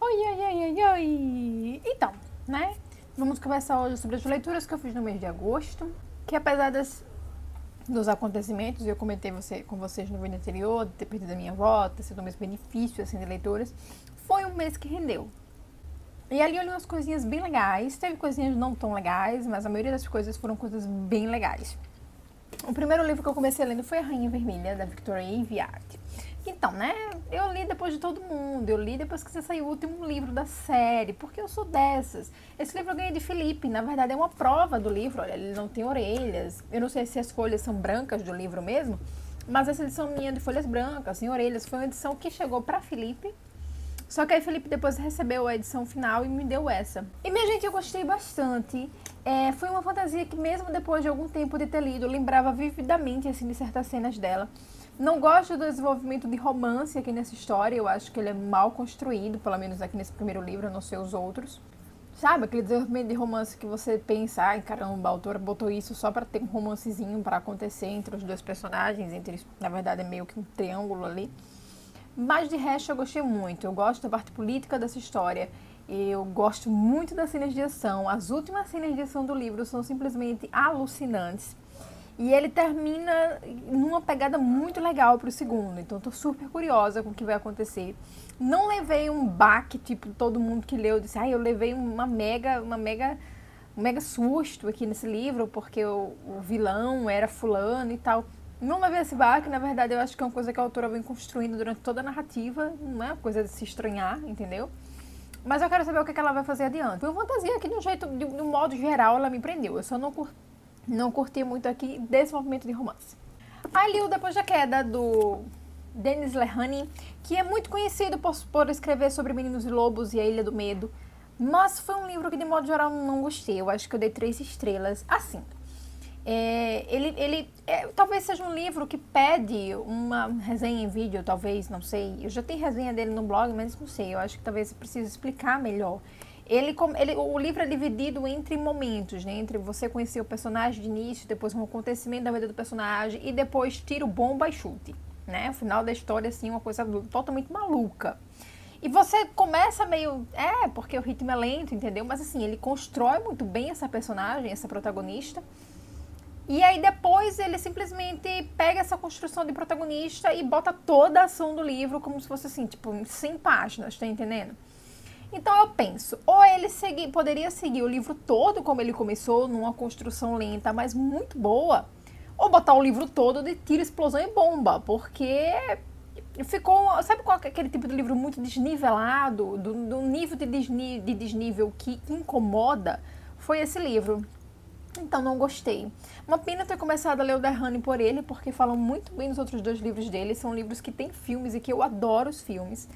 Oi. Então, né? Vamos conversar hoje sobre as leituras que eu fiz no mês de agosto, que apesar dos acontecimentos, eu comentei com vocês no vídeo anterior, de ter perdido a minha avó, ter sido um mês benefício assim, de leituras, foi um mês que rendeu. E ali eu li umas coisinhas bem legais, teve coisinhas não tão legais, mas a maioria das coisas foram coisas bem legais. O primeiro livro que eu comecei lendo foi A Rainha Vermelha, da Victoria Aveyard. Então, né, eu li depois de todo mundo, eu li depois que saiu o último livro da série, porque eu sou dessas. Esse livro eu ganhei de Felipe, na verdade é uma prova do livro, olha, ele não tem orelhas, eu não sei se as folhas são brancas do livro mesmo, mas essa edição minha de folhas brancas, sem orelhas, foi uma edição que chegou para Felipe. Só que aí Felipe depois recebeu a edição final e me deu essa. E minha gente, eu gostei bastante. Foi uma fantasia que mesmo depois de algum tempo de ter lido, eu lembrava vividamente assim, de certas cenas dela. Não gosto do desenvolvimento de romance aqui nessa história, eu acho que ele é mal construído, pelo menos aqui nesse primeiro livro, a não ser os outros. Sabe, aquele desenvolvimento de romance que você pensa, ai caramba, a autora botou isso só pra ter um romancezinho pra acontecer entre os dois personagens, na verdade é meio que um triângulo ali. Mas de resto eu gostei muito, eu gosto da parte política dessa história, eu gosto muito das cenas de ação, as últimas cenas de ação do livro são simplesmente alucinantes. E ele termina numa pegada muito legal pro segundo, então tô super curiosa com o que vai acontecer. Não levei um baque, tipo, todo mundo que leu disse, eu levei um mega susto aqui nesse livro, porque o vilão era fulano e tal. Não levei esse baque, na verdade eu acho que é uma coisa que a autora vem construindo durante toda a narrativa, não é uma coisa de se estranhar, entendeu? Mas eu quero saber o que ela vai fazer adiante. Foi uma fantasia que, de um modo geral, ela me prendeu. Eu só não curti muito aqui desse movimento de romance. Aí li o Depois da Queda, do Dennis Lehane, que é muito conhecido por escrever sobre Meninos e Lobos e a Ilha do Medo. Mas foi um livro que, de modo geral, não gostei. Eu acho que eu dei 3 estrelas. Assim, talvez seja um livro que pede uma resenha em vídeo, talvez, não sei. Eu já tenho resenha dele no blog, mas não sei. Eu acho que talvez precise explicar melhor. O livro é dividido entre momentos, né? Entre você conhecer o personagem de início, depois um acontecimento da vida do personagem e depois tiro, bomba e chute, né? O final da história, assim, uma coisa totalmente maluca. E você começa meio... porque o ritmo é lento, entendeu? Mas, assim, ele constrói muito bem essa personagem, essa protagonista. E aí depois ele simplesmente pega essa construção de protagonista e bota toda a ação do livro como se fosse, assim, tipo, 100 páginas, tá entendendo? Então eu penso, ou ele poderia seguir o livro todo como ele começou, numa construção lenta, mas muito boa, ou botar o livro todo de tiro, explosão e bomba, porque ficou, sabe qual é aquele tipo de livro muito desnivelado, do nível de desnível que incomoda? Foi esse livro. Então não gostei. Uma pena ter começado a ler o Lehane por ele, porque falam muito bem dos outros 2 livros dele, são livros que têm filmes e que eu adoro os filmes.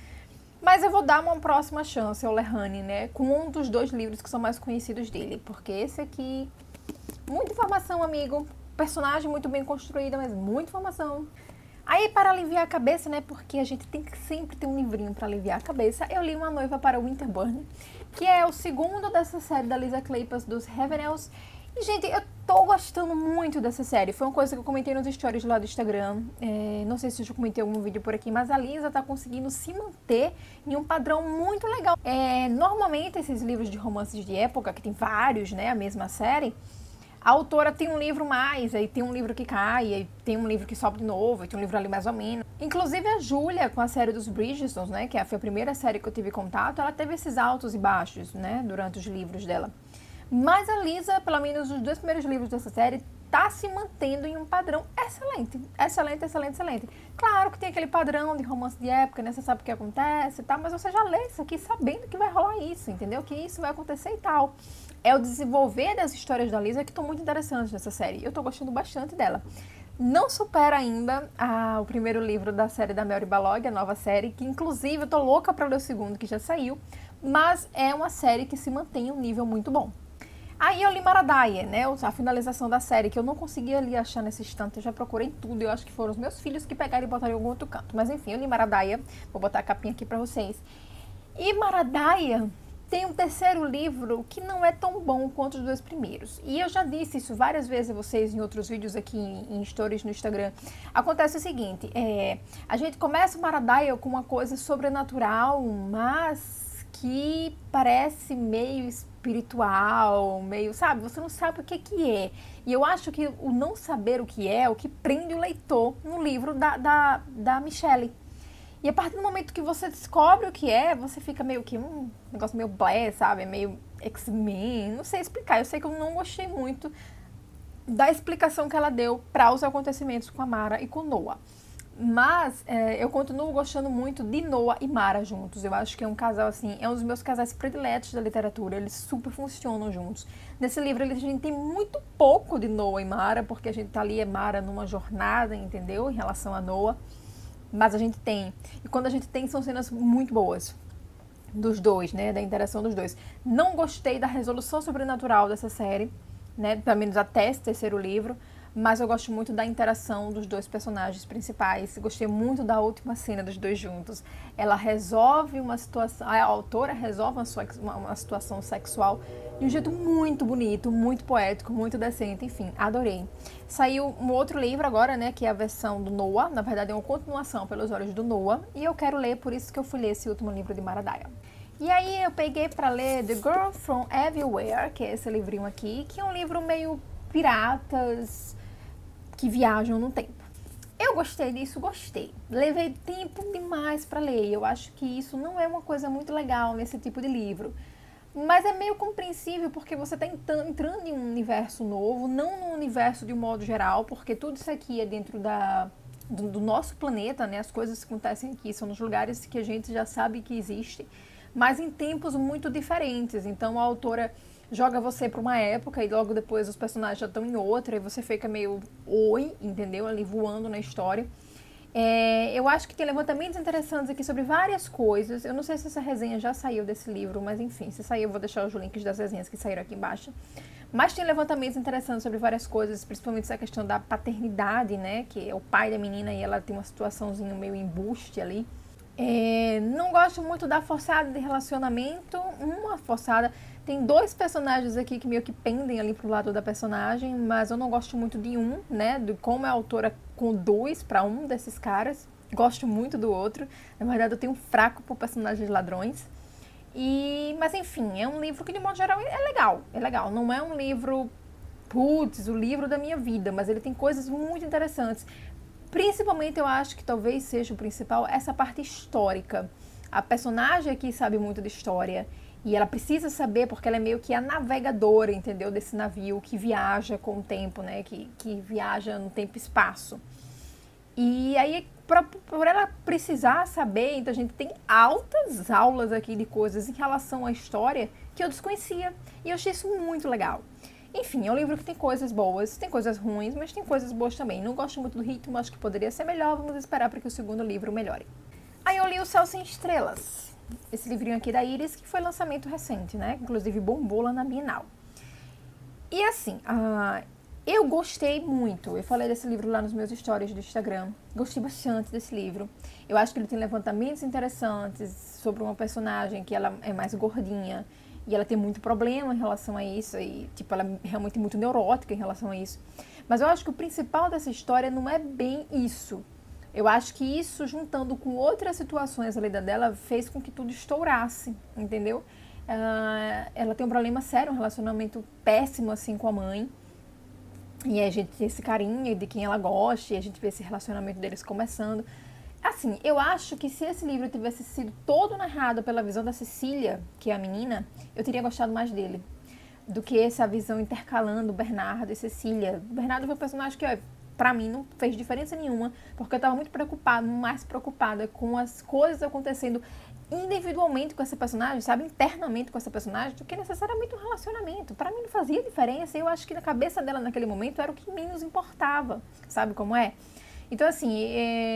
Mas eu vou dar uma próxima chance ao Lehane, né? Com um dos 2 livros que são mais conhecidos dele. Porque esse aqui... Muita informação, amigo. Personagem muito bem construída, mas muita informação. Aí, para aliviar a cabeça, né? Porque a gente tem que sempre ter um livrinho para aliviar a cabeça. Eu li Uma Noiva para Winterbourne, que é o segundo dessa série da Lisa Kleypas dos Ravenels. E, gente, eu tô gostando muito dessa série. Foi uma coisa que eu comentei nos stories lá do Instagram. Não sei se eu já comentei algum vídeo por aqui, mas a Lisa tá conseguindo se manter em um padrão muito legal. Normalmente, esses livros de romances de época, que tem vários, né, a mesma série, a autora tem um livro mais, aí tem um livro que cai, aí tem um livro que sobe de novo, aí tem um livro ali mais ou menos. Inclusive a Júlia, com a série dos Bridgertons, né, que foi a primeira série que eu tive contato, ela teve esses altos e baixos, né, durante os livros dela. Mas a Lisa, pelo menos os 2 primeiros livros dessa série, tá se mantendo em um padrão excelente. Excelente. Claro que tem aquele padrão de romance de época, né? Você sabe o que acontece e tal, mas você já lê isso aqui sabendo que vai rolar isso, entendeu? Que isso vai acontecer e tal. É o desenvolver das histórias da Lisa que estão muito interessantes nessa série. Eu tô gostando bastante dela. Não supera ainda o primeiro livro da série da Mary Balog, a nova série, que inclusive eu tô louca pra ler o segundo, que já saiu, mas é uma série que se mantém em um nível muito bom. Aí eu li Maradaia, né, a finalização da série, que eu não conseguia ali achar nesse instante, eu já procurei em tudo, eu acho que foram os meus filhos que pegaram e botaram em algum outro canto. Mas enfim, eu li Maradaia, vou botar a capinha aqui pra vocês. E Maradaia tem um terceiro livro que não é tão bom quanto os 2 primeiros. E eu já disse isso várias vezes a vocês em outros vídeos aqui em stories no Instagram. Acontece o seguinte, a gente começa o Maradaia com uma coisa sobrenatural, mas que parece meio espiritual, meio, sabe? Você não sabe o que é. E eu acho que o não saber o que é o que prende o leitor no livro da Michelle. E a partir do momento que você descobre o que é, você fica meio que um negócio meio blé, sabe? Meio X-Men, não sei explicar. Eu sei que eu não gostei muito da explicação que ela deu para os acontecimentos com a Mara e com Noah. Mas eu continuo gostando muito de Noah e Mara juntos. Eu acho que é um casal, assim, é um dos meus casais prediletos da literatura. Eles super funcionam juntos. Nesse livro, a gente tem muito pouco de Noah e Mara, porque a gente tá ali, Mara, numa jornada, entendeu? Em relação a Noah. Mas a gente tem. E quando a gente tem, são cenas muito boas. Dos dois, né? Da interação dos dois. Não gostei da resolução sobrenatural dessa série, né? Pelo menos até esse terceiro livro. Mas eu gosto muito da interação dos dois personagens principais. Gostei muito da última cena dos dois juntos. Ela resolve uma situação, a autora resolve uma situação sexual de um jeito muito bonito, muito poético, muito decente, enfim, adorei. Saiu um outro livro agora, né, que é a versão do Noah, na verdade é uma continuação pelos olhos do Noah, e eu quero ler, por isso que eu fui ler esse último livro de Mara Dyer. E aí eu peguei para ler The Girl From Everywhere, que é esse livrinho aqui, que é um livro meio piratas que viajam no tempo. Eu gostei disso, gostei. Levei tempo demais para ler. Eu acho que isso não é uma coisa muito legal nesse tipo de livro. Mas é meio compreensível porque você está entrando em um universo novo, não no universo de um modo geral, porque tudo isso aqui é dentro do nosso planeta, né? As coisas que acontecem aqui são nos lugares que a gente já sabe que existem, mas em tempos muito diferentes. Então a autora joga você para uma época e logo depois os personagens já estão em outra e você fica meio oi, entendeu? Ali voando na história. Eu acho que tem levantamentos interessantes aqui sobre várias coisas. Eu não sei se essa resenha já saiu desse livro, mas enfim, se sair eu vou deixar os links das resenhas que saíram aqui embaixo. Mas tem levantamentos interessantes sobre várias coisas, principalmente essa questão da paternidade, né? Que é o pai da menina e ela tem uma situaçãozinha meio embuste ali. Não gosto muito da forçada de relacionamento, uma forçada. Tem dois personagens aqui que meio que pendem ali pro lado da personagem, mas eu não gosto muito de um, né? De como a autora conduz para um desses caras. Gosto muito do outro. Na verdade, eu tenho um fraco por personagens ladrões. Mas enfim, é um livro que de modo geral é legal. É legal. Não é um livro, putz, o livro da minha vida, mas ele tem coisas muito interessantes. Principalmente, eu acho que talvez seja o principal, essa parte histórica. A personagem aqui sabe muito de história e ela precisa saber porque ela é meio que a navegadora, entendeu? Desse navio que viaja com o tempo, né? Que viaja no tempo e espaço. E aí, por ela precisar saber, então a gente tem altas aulas aqui de coisas em relação à história que eu desconhecia. E eu achei isso muito legal. Enfim, é um livro que tem coisas boas, tem coisas ruins, mas tem coisas boas também. Não gosto muito do ritmo, acho que poderia ser melhor. Vamos esperar para que o segundo livro melhore. Aí eu li O Céu Sem Estrelas, esse livrinho aqui da Iris, que foi lançamento recente, né? Inclusive bombou lá na Bienal. E assim, eu gostei muito. Eu falei desse livro lá nos meus stories do Instagram. Gostei bastante desse livro. Eu acho que ele tem levantamentos interessantes sobre uma personagem que ela é mais gordinha. E ela tem muito problema em relação a isso, e tipo, ela é realmente muito neurótica em relação a isso. Mas eu acho que o principal dessa história não é bem isso. Eu acho que isso, juntando com outras situações ali dela, fez com que tudo estourasse, entendeu? Ela tem um problema sério, um relacionamento péssimo, assim, com a mãe. E a gente tem esse carinho de quem ela gosta, e a gente vê esse relacionamento deles começando. Assim, eu acho que se esse livro tivesse sido todo narrado pela visão da Cecília, que é a menina, eu teria gostado mais dele. Do que essa visão intercalando Bernardo e Cecília. Bernardo foi um personagem que, pra mim, não fez diferença nenhuma, porque eu tava muito mais preocupada com as coisas acontecendo individualmente com essa personagem, sabe? Internamente com essa personagem, do que necessariamente um relacionamento. Pra mim não fazia diferença, eu acho que na cabeça dela naquele momento era o que menos importava, sabe como é? Então, assim,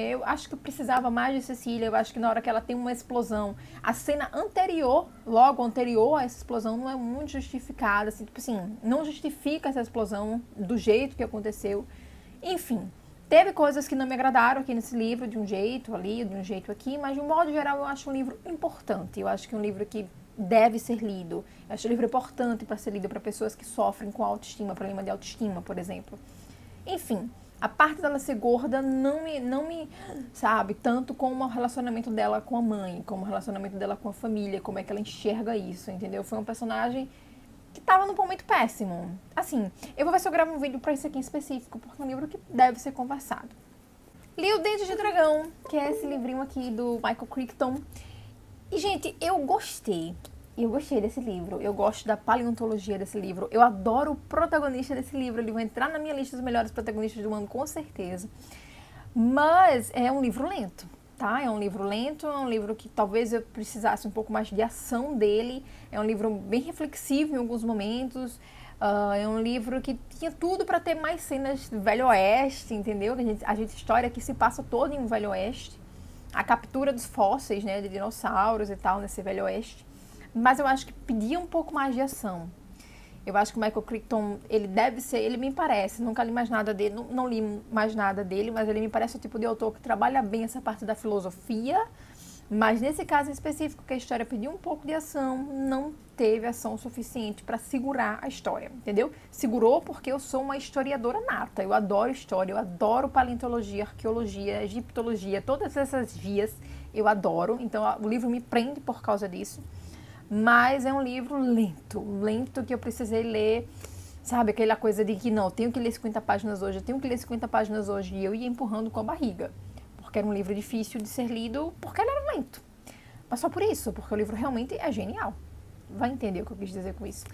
eu acho que eu precisava mais de Cecília. Eu acho que na hora que ela tem uma explosão, a cena anterior, logo anterior a essa explosão, não é muito justificada. Assim, tipo assim, não justifica essa explosão do jeito que aconteceu. Enfim, teve coisas que não me agradaram aqui nesse livro, de um jeito ali, de um jeito aqui, mas de um modo geral eu acho um livro importante. Eu acho que é um livro que deve ser lido. Eu acho um livro importante para ser lido para pessoas que sofrem com autoestima, problema de autoestima, por exemplo. Enfim, A parte dela ser gorda sabe, tanto como o relacionamento dela com a mãe, como o relacionamento dela com a família, como é que ela enxerga isso, entendeu? Foi um personagem que tava num momento péssimo. Assim, eu vou ver se eu gravo um vídeo pra isso aqui em específico, porque é um livro que deve ser conversado. Li O Dente de Dragão, que é esse livrinho aqui do Michael Crichton. E, gente, eu gostei. Eu gostei desse livro. Eu gosto da paleontologia desse livro. Eu adoro o protagonista desse livro. Ele vai entrar na minha lista dos melhores protagonistas do ano, com certeza. Mas é um livro lento, tá? É um livro lento, é um livro que talvez eu precisasse um pouco mais de ação dele. É um livro bem reflexivo em alguns momentos. É um livro que tinha tudo para ter mais cenas do Velho Oeste, entendeu? A história que se passa toda em um Velho Oeste. A captura dos fósseis, né, de dinossauros e tal, nesse Velho Oeste. Mas eu acho que pedia um pouco mais de ação. Eu acho que o Michael Crichton, ele me parece, nunca li mais nada dele, não li mais nada dele, mas ele me parece o tipo de autor que trabalha bem essa parte da filosofia. Mas nesse caso em específico, que a história pediu um pouco de ação, não teve ação suficiente para segurar a história, entendeu? Segurou porque eu sou uma historiadora nata, eu adoro história, eu adoro paleontologia, arqueologia, egiptologia, todas essas vias eu adoro, então o livro me prende por causa disso, mas é um livro lento que eu precisei ler, sabe, aquela coisa de que não, eu tenho que ler 50 páginas hoje, eu tenho que ler 50 páginas hoje, e eu ia empurrando com a barriga. Porque era um livro difícil de ser lido, porque ele era lento. Mas só por isso, porque o livro realmente é genial. Vai entender o que eu quis dizer com isso.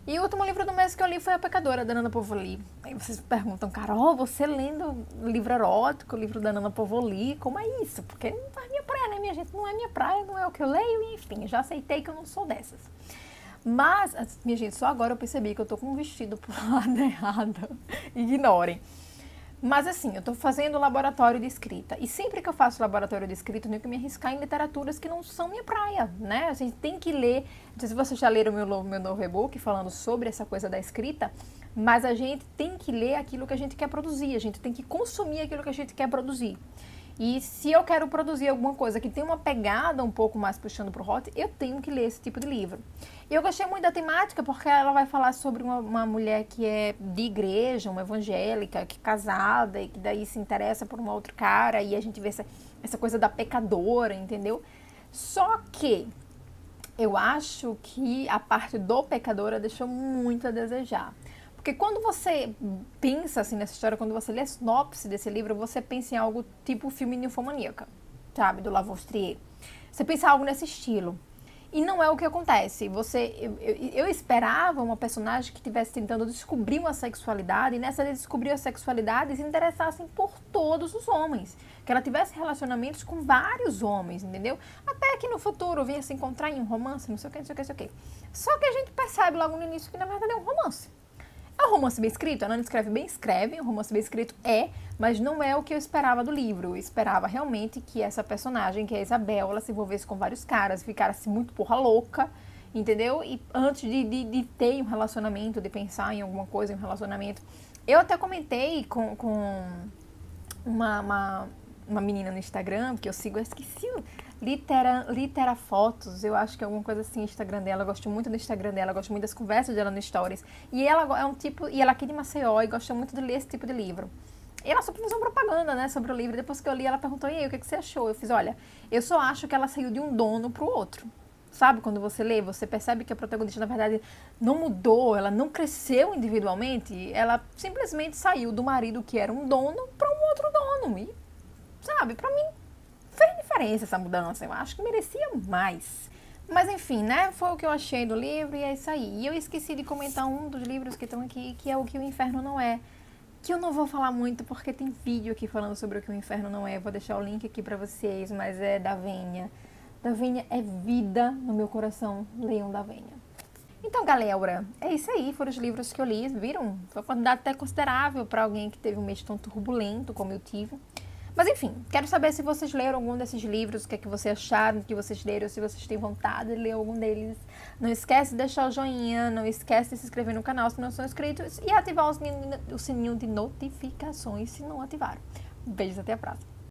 E o último livro do mês que eu li foi A Pecadora, da Nana Povoli. Aí vocês perguntam, Carol, você lendo livro erótico, livro da Nana Povoli, como é isso? Porque não é minha praia, né, minha gente? Não é minha praia, não é o que eu leio, e enfim, já aceitei que eu não sou dessas. Mas, minha gente, só agora eu percebi que eu tô com um vestido pro lado errado. Ignorem. Mas assim, eu estou fazendo laboratório de escrita. E sempre que eu faço laboratório de escrita, eu tenho que me arriscar em literaturas que não são minha praia, né? A gente tem que ler. Não sei se vocês já leram meu novo e-book falando sobre essa coisa da escrita, mas a gente tem que ler aquilo que a gente quer produzir. A gente tem que consumir aquilo que a gente quer produzir. E se eu quero produzir alguma coisa que tem uma pegada um pouco mais puxando pro hot, eu tenho que ler esse tipo de livro. E eu gostei muito da temática porque ela vai falar sobre uma mulher que é de igreja, uma evangélica, que é casada e que daí se interessa por um outro cara e a gente vê essa coisa da pecadora, entendeu? Só que eu acho que a parte do pecadora deixou muito a desejar. Porque quando você pensa assim nessa história, quando você lê a sinopse desse livro, você pensa em algo tipo o filme Ninfomaníaca, sabe, do Lavoisier. Você pensa em algo nesse estilo. E não é o que acontece. Eu esperava uma personagem que estivesse tentando descobrir uma sexualidade, e nessa de descobrir a sexualidade se interessassem por todos os homens. Que ela tivesse relacionamentos com vários homens, entendeu? Até que no futuro venha se encontrar em um romance, não sei o que, não sei o que, não sei o que. Só que a gente percebe logo no início que na verdade é um romance. É um romance bem escrito? A Nana escreve bem, escreve. Um romance bem escrito mas não é o que eu esperava do livro. Eu esperava realmente que essa personagem, que é a Isabel, ela se envolvesse com vários caras, ficasse muito porra louca, entendeu? E antes de ter um relacionamento, de pensar em alguma coisa, em um relacionamento. Eu até comentei com uma menina no Instagram, que eu sigo, eu esqueci, Litera Fotos, eu acho que é alguma coisa assim, o Instagram dela, eu gosto muito do Instagram dela, eu gosto muito das conversas dela no Stories, e ela é um tipo, e ela é aqui de Maceió, e gosta muito de ler esse tipo de livro. E ela só fez uma propaganda, né, sobre o livro, depois que eu li, ela perguntou, e aí, o que você achou? Eu fiz, olha, eu só acho que ela saiu de um dono pro outro. Sabe, quando você lê, você percebe que a protagonista, na verdade, não mudou, ela não cresceu individualmente, ela simplesmente saiu do marido que era um dono para um outro dono, e, sabe, pra mim, fez diferença essa mudança, eu acho que merecia mais. Mas enfim, né, foi o que eu achei do livro e é isso aí. E eu esqueci de comentar um dos livros que estão aqui, que é O Que o Inferno Não É. Que eu não vou falar muito porque tem vídeo aqui falando sobre O Que o Inferno Não É. Vou deixar o link aqui pra vocês, mas é da Venha. Da Venha é vida no meu coração, leiam da Venha. Então, galera, é isso aí, foram os livros que eu li, viram? Foi uma quantidade até considerável para alguém que teve um mês tão turbulento como eu tive. Mas enfim, quero saber se vocês leram algum desses livros, o que é que vocês acharam que vocês leram, se vocês têm vontade de ler algum deles. Não esquece de deixar o joinha, não esquece de se inscrever no canal se não são inscritos e ativar o sininho de notificações se não ativaram. Beijos, até a próxima.